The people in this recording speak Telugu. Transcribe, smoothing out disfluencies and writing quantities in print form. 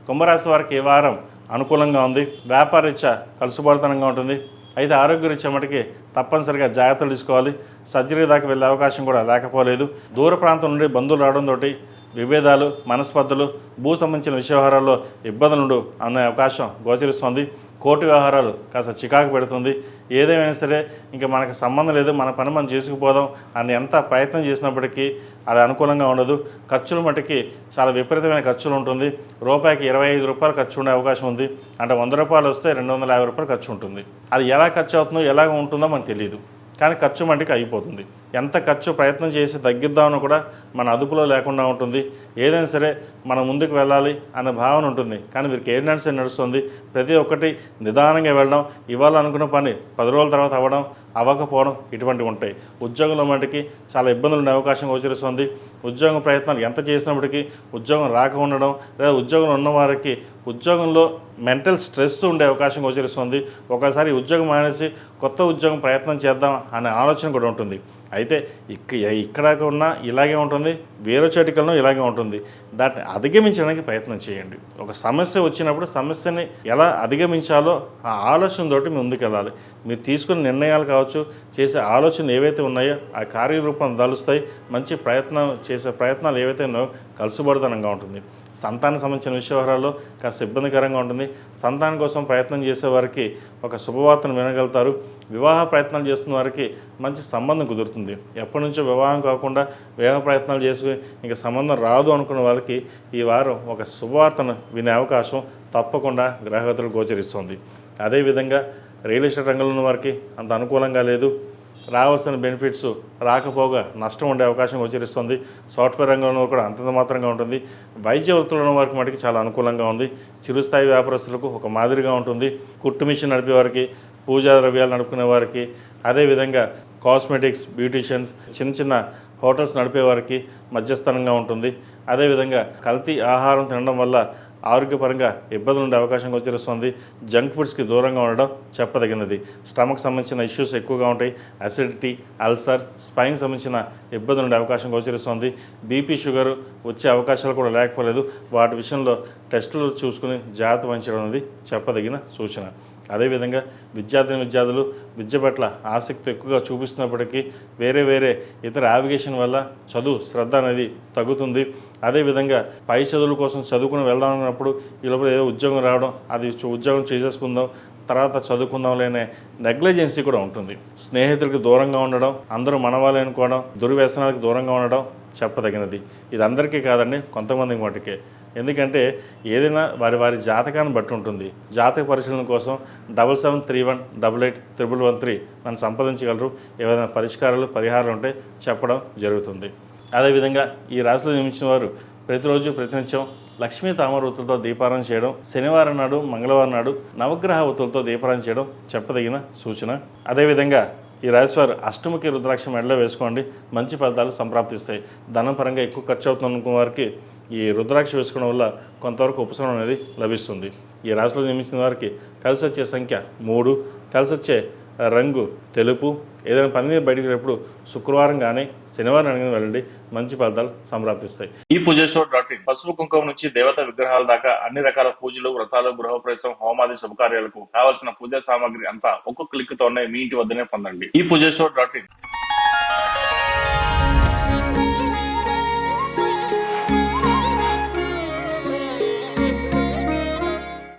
కుంభరాశి వారికి ఈ వారం అనుకూలంగా ఉంది. వ్యాపారరీత్యా కలుసుబాటుతనంగా ఉంటుంది. అయితే ఆరోగ్యరీత్యా మటుకి తప్పనిసరిగా జాగ్రత్తలు తీసుకోవాలి. సర్జరీ దాకా వెళ్ళే అవకాశం కూడా లేకపోలేదు. దూర ప్రాంతం నుండి బంధువులు రావడంతో విభేదాలు, మనస్పర్ధలు, భూ సంబంధించిన వ్యవహారాల్లో ఇబ్బందులు అనే అవకాశం గోచరిస్తోంది. కోర్టు వ్యవహారాలు కాస్త చికాకు పెడుతుంది. ఏదేమైనా సరే ఇంకా మనకు సంబంధం లేదు, మన పని మనం చేసుకుపోదాం అని ఎంత ప్రయత్నం చేసినప్పటికీ అది అనుకూలంగా ఉండదు. ఖర్చులు మటుకి చాలా విపరీతమైన ఖర్చులు ఉంటుంది. రూపాయికి 25 రూపాయలు ఖర్చు ఉండే అవకాశం ఉంది. అంటే 100 రూపాయలు వస్తే 250 రూపాయలు ఖర్చు ఉంటుంది. అది ఎలా ఖర్చు అవుతుందో ఎలాగ ఉంటుందో మనకు తెలియదు, కానీ ఖర్చు మటుకు అయిపోతుంది. ఎంత ఖర్చు ప్రయత్నం చేసి తగ్గిద్దామని కూడా మన అదుపులో లేకుండా ఉంటుంది. ఏదైనా సరే మనం ముందుకు వెళ్ళాలి అనే భావన ఉంటుంది, కానీ వీరికి ఏం నడుస్తుంది. ప్రతి ఒక్కటి నిదానంగా వెళ్ళడం, ఇవాళ అనుకున్న పని 10 రోజుల తర్వాత అవ్వడం, అవ్వకపోవడం ఇటువంటివి ఉంటాయి. ఉద్యోగంలో మటుకి చాలా ఇబ్బందులు ఉండే అవకాశం గోచరిస్తుంది. ఉద్యోగం ప్రయత్నాలు ఎంత చేసినప్పటికీ ఉద్యోగం రాక ఉండడం, లేదా ఉద్యోగంలో ఉన్నవారికి ఉద్యోగంలో మెంటల్ స్ట్రెస్ ఉండే అవకాశం గోచరిస్తుంది. ఒకసారి ఉద్యోగం మానేసి కొత్త ఉద్యోగం ప్రయత్నం చేద్దాం అనే ఆలోచన కూడా ఉంటుంది. అయితే ఇక్కడ ఉన్న ఇలాగే ఉంటుంది, వేరే చోటికలను ఇలాగే ఉంటుంది. దాన్ని అధిగమించడానికి ప్రయత్నం చేయండి. ఒక సమస్య వచ్చినప్పుడు సమస్యని ఎలా అధిగమించాలో ఆ ఆలోచనతోటి ముందుకు వెళ్ళాలి. మీరు తీసుకున్న నిర్ణయాలు కావచ్చు, చేసే ఆలోచనలు ఏవైతే ఉన్నాయో ఆ కార్యరూపం దలుస్తాయి. మంచి చేసే ప్రయత్నాలు ఏవైతే ఉన్నాయో కలుసుబడితనంగా ఉంటుంది. సంతానం సంబంధించిన వ్యవహారాల్లో కాస్త ఇబ్బందికరంగా ఉంటుంది. సంతానం కోసం ప్రయత్నం చేసేవారికి ఒక శుభవార్తను వినగలుగుతారు. వివాహ ప్రయత్నాలు చేస్తున్న వారికి మంచి సంబంధం కుదురుతుంది. ఎప్పటి నుంచో వివాహం కాకుండా వివాహ ప్రయత్నాలు చేసి ఇంకా సంబంధం రాదు అనుకున్న వాళ్ళకి ఈ వారం ఒక శుభవార్తను వినే అవకాశం తప్పకుండా గ్రహగతులు గోచరిస్తుంది. అదేవిధంగా రియల్ ఎస్టేట్ రంగంలో ఉన్న వారికి అంత అనుకూలంగా లేదు. రావాల్సిన బెనిఫిట్స్ రాకపోగా నష్టం ఉండే అవకాశం గోచరిస్తుంది. సాఫ్ట్వేర్ రంగంలో కూడా అంతంత మాత్రంగా ఉంటుంది. వైద్య వృత్తులు ఉన్న వారికి మటుకు చాలా అనుకూలంగా ఉంది. చిరుస్థాయి వ్యాపారస్తులకు ఒక మాదిరిగా ఉంటుంది. కుట్టు మిషన్ నడిపే వారికి, పూజా ద్రవ్యాలు నడుపుకునే వారికి, అదేవిధంగా కాస్మెటిక్స్, బ్యూటీషియన్స్, చిన్న చిన్న హోటల్స్ నడిపే వారికి మధ్యస్థానంగా ఉంటుంది. అదేవిధంగా కల్తీ ఆహారం తినడం వల్ల ఆరోగ్యపరంగా ఇబ్బందులు ఉండే అవకాశం గోచరిస్తుంది. జంక్ ఫుడ్స్కి దూరంగా ఉండడం చెప్పదగినది. స్టమక్ సంబంధించిన ఇష్యూస్ ఎక్కువగా ఉంటాయి. అసిడిటీ, అల్సర్, స్పైన్ సంబంధించిన ఇబ్బందులు ఉండే అవకాశం గోచరిస్తుంది. బీపీ, షుగర్ వచ్చే అవకాశాలు కూడా లేకపోలేదు. వాటి విషయంలో టెస్టులు చూసుకుని జాగ్రత్త వహించడం అనేది చెప్పదగిన సూచన. అదేవిధంగా విద్యార్థులు విద్య పట్ల ఆసక్తి ఎక్కువగా చూపిస్తున్నప్పటికీ వేరే ఇతర యావిగేషన్ వల్ల చదువు శ్రద్ధ అనేది తగ్గుతుంది. అదేవిధంగా పై చదువుల కోసం చదువుకుని వెళ్దాం అన్నప్పుడు ఈ లోపల ఏదో ఉద్యోగం రావడం, అది ఉద్యోగం చేసేసుకుందాం తర్వాత చదువుకుందాం లేనే నెగ్లిజెన్సీ కూడా ఉంటుంది. స్నేహితులకు దూరంగా ఉండడం, అందరూ మనవాళ్ళే అనుకోవడం, దుర్వ్యసనాలకు దూరంగా ఉండడం చెప్పదగినది. ఇది అందరికీ కాదండి, కొంతమందికి మటుకే. ఎందుకంటే ఏదైనా వారి జాతకాన్ని బట్టి ఉంటుంది. జాతక పరిశీలన కోసం 7731881113 నన్ను సంప్రదించగలరు. ఏదైనా పరిహారాలు ఉంటే చెప్పడం జరుగుతుంది. అదేవిధంగా ఈ రాశిలో జన్మించిన వారు ప్రతిరోజు ప్రతినిత్యం లక్ష్మీ తామర ఒత్తులతో దీపారాధన చేయడం, శనివారం నాడు, మంగళవారం నాడు నవగ్రహ ఒత్తులతో దీపారాధన చేయడం చెప్పదగిన సూచన. అదేవిధంగా ఈ రాశివారు అష్టముఖి రుద్రాక్ష మెడలో వేసుకోండి, మంచి ఫలితాలు సంప్రాప్తిస్తాయి. ధనం పరంగా ఎక్కువ ఖర్చు అవుతున్న వారికి ఈ రుద్రాక్ష వేసుకోవడం వల్ల కొంతవరకు ఉపశమనం అనేది లభిస్తుంది. ఈ రాశిలో జన్మించిన వారికి కలిసి వచ్చే సంఖ్య 3, కలిసి వచ్చే రంగు తెలుపు. ఏదైనా పని మీద బయటకు వెళ్ళినప్పుడు శుక్రవారం కానీ శనివారం కానీ వెళ్ళండి, మంచి ఫలితాలు సంప్రాప్తిస్తాయి. ఈ పూజస్టోర్.in పసుపు కుంకుమ నుంచి దేవతా విగ్రహాల దాకా అన్ని రకాల పూజలు, వ్రతాలు, గృహప్రవేశం, హోమాది శుభకార్యాలకు కావాల్సిన పూజా సామాగ్రి అంతా ఒక్కొక్క క్లిక్ తోనే మీ ఇంటి వద్దనే పొందండి. ఈ పూజస్టోర్.in